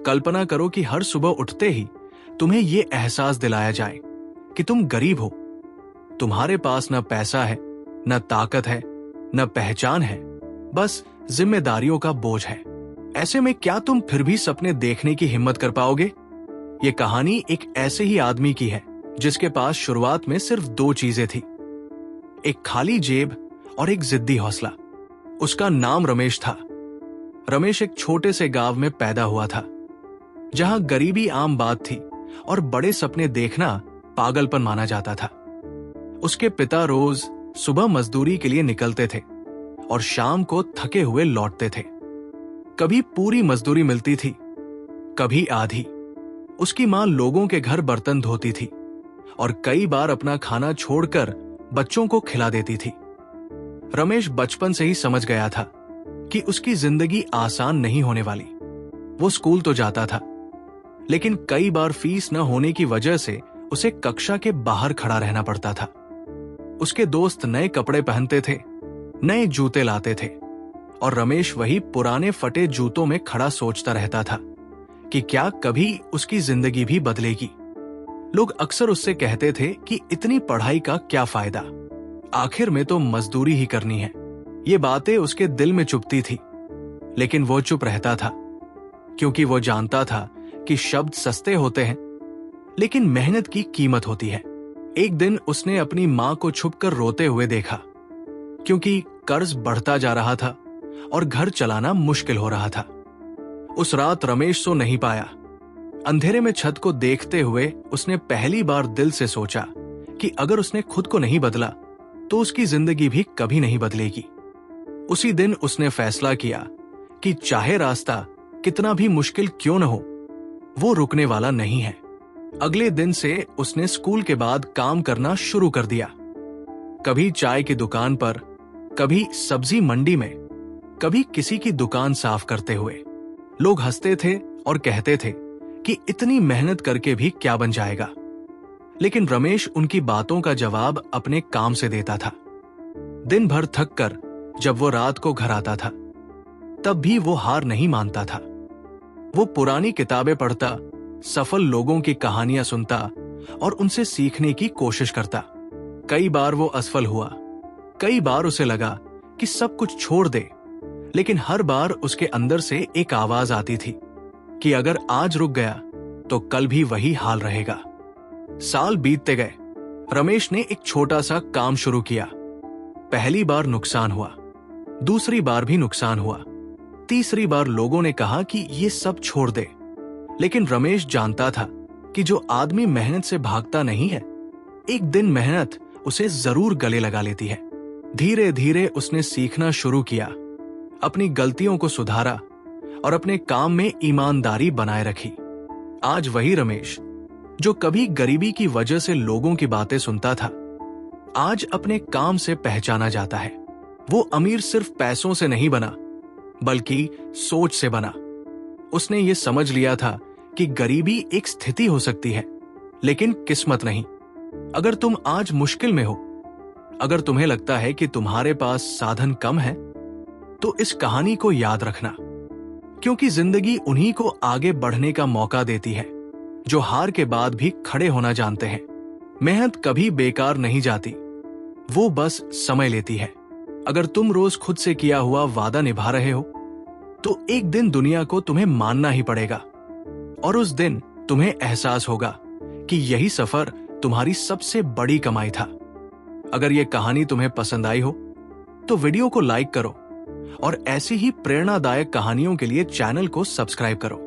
कल्पना करो कि हर सुबह उठते ही तुम्हें ये एहसास दिलाया जाए कि तुम गरीब हो। तुम्हारे पास न पैसा है, न ताकत है, न पहचान है, बस जिम्मेदारियों का बोझ है। ऐसे में क्या तुम फिर भी सपने देखने की हिम्मत कर पाओगे? ये कहानी एक ऐसे ही आदमी की है जिसके पास शुरुआत में सिर्फ 2 चीजें थी, एक खाली जेब और एक जिद्दी हौसला। उसका नाम रमेश था। रमेश एक छोटे से गांव में पैदा हुआ था, जहां गरीबी आम बात थी और बड़े सपने देखना पागलपन माना जाता था। उसके पिता रोज सुबह मजदूरी के लिए निकलते थे और शाम को थके हुए लौटते थे। कभी पूरी मजदूरी मिलती थी, कभी आधी। उसकी मां लोगों के घर बर्तन धोती थी और कई बार अपना खाना छोड़कर बच्चों को खिला देती थी। रमेश बचपन से ही समझ गया था कि उसकी जिंदगी आसान नहीं होने वाली। वो स्कूल तो जाता था, लेकिन कई बार फीस न होने की वजह से उसे कक्षा के बाहर खड़ा रहना पड़ता था। उसके दोस्त नए कपड़े पहनते थे, नए जूते लाते थे और रमेश वही पुराने फटे जूतों में खड़ा सोचता रहता था कि क्या कभी उसकी जिंदगी भी बदलेगी। लोग अक्सर उससे कहते थे कि इतनी पढ़ाई का क्या फायदा, आखिर में तो मजदूरी ही करनी है। ये बातें उसके दिल में चुभती थी, लेकिन वो चुप रहता था क्योंकि वो जानता था कि शब्द सस्ते होते हैं, लेकिन मेहनत की कीमत होती है। एक दिन उसने अपनी मां को छुपकर रोते हुए देखा, क्योंकि कर्ज बढ़ता जा रहा था और घर चलाना मुश्किल हो रहा था। उस रात रमेश सो नहीं पाया। अंधेरे में छत को देखते हुए उसने पहली बार दिल से सोचा कि अगर उसने खुद को नहीं बदला तो उसकी जिंदगी भी कभी नहीं बदलेगी। उसी दिन उसने फैसला किया कि चाहे रास्ता कितना भी मुश्किल क्यों न हो, वो रुकने वाला नहीं है। अगले दिन से उसने स्कूल के बाद काम करना शुरू कर दिया। कभी चाय की दुकान पर, कभी सब्जी मंडी में, कभी किसी की दुकान साफ करते हुए। लोग हंसते थे और कहते थे कि इतनी मेहनत करके भी क्या बन जाएगा, लेकिन रमेश उनकी बातों का जवाब अपने काम से देता था। दिन भर थक कर जब वो रात को घर आता था, तब भी वो हार नहीं मानता था। वो पुरानी किताबें पढ़ता, सफल लोगों की कहानियां सुनता और उनसे सीखने की कोशिश करता। कई बार वो असफल हुआ, कई बार उसे लगा कि सब कुछ छोड़ दे, लेकिन हर बार उसके अंदर से एक आवाज आती थी कि अगर आज रुक गया तो कल भी वही हाल रहेगा। साल बीतते गए। रमेश ने एक छोटा सा काम शुरू किया। पहली बार नुकसान हुआ, दूसरी बार भी नुकसान हुआ, तीसरी बार लोगों ने कहा कि ये सब छोड़ दे, लेकिन रमेश जानता था कि जो आदमी मेहनत से भागता नहीं है, एक दिन मेहनत उसे जरूर गले लगा लेती है। धीरे धीरे उसने सीखना शुरू किया, अपनी गलतियों को सुधारा और अपने काम में ईमानदारी बनाए रखी। आज वही रमेश जो कभी गरीबी की वजह से लोगों की बातें सुनता था, आज अपने काम से पहचाना जाता है। वो अमीर सिर्फ पैसों से नहीं बना, बल्कि सोच से बना। उसने ये समझ लिया था कि गरीबी एक स्थिति हो सकती है, लेकिन किस्मत नहीं। अगर तुम आज मुश्किल में हो, अगर तुम्हें लगता है कि तुम्हारे पास साधन कम है, तो इस कहानी को याद रखना, क्योंकि जिंदगी उन्हीं को आगे बढ़ने का मौका देती है जो हार के बाद भी खड़े होना जानते हैं। मेहनत कभी बेकार नहीं जाती, वो बस समय लेती है। अगर तुम रोज खुद से किया हुआ वादा निभा रहे हो, तो एक दिन दुनिया को तुम्हें मानना ही पड़ेगा, और उस दिन तुम्हें एहसास होगा कि यही सफर तुम्हारी सबसे बड़ी कमाई था। अगर ये कहानी तुम्हें पसंद आई हो, तो वीडियो को लाइक करो और ऐसी ही प्रेरणादायक कहानियों के लिए चैनल को सब्सक्राइब करो।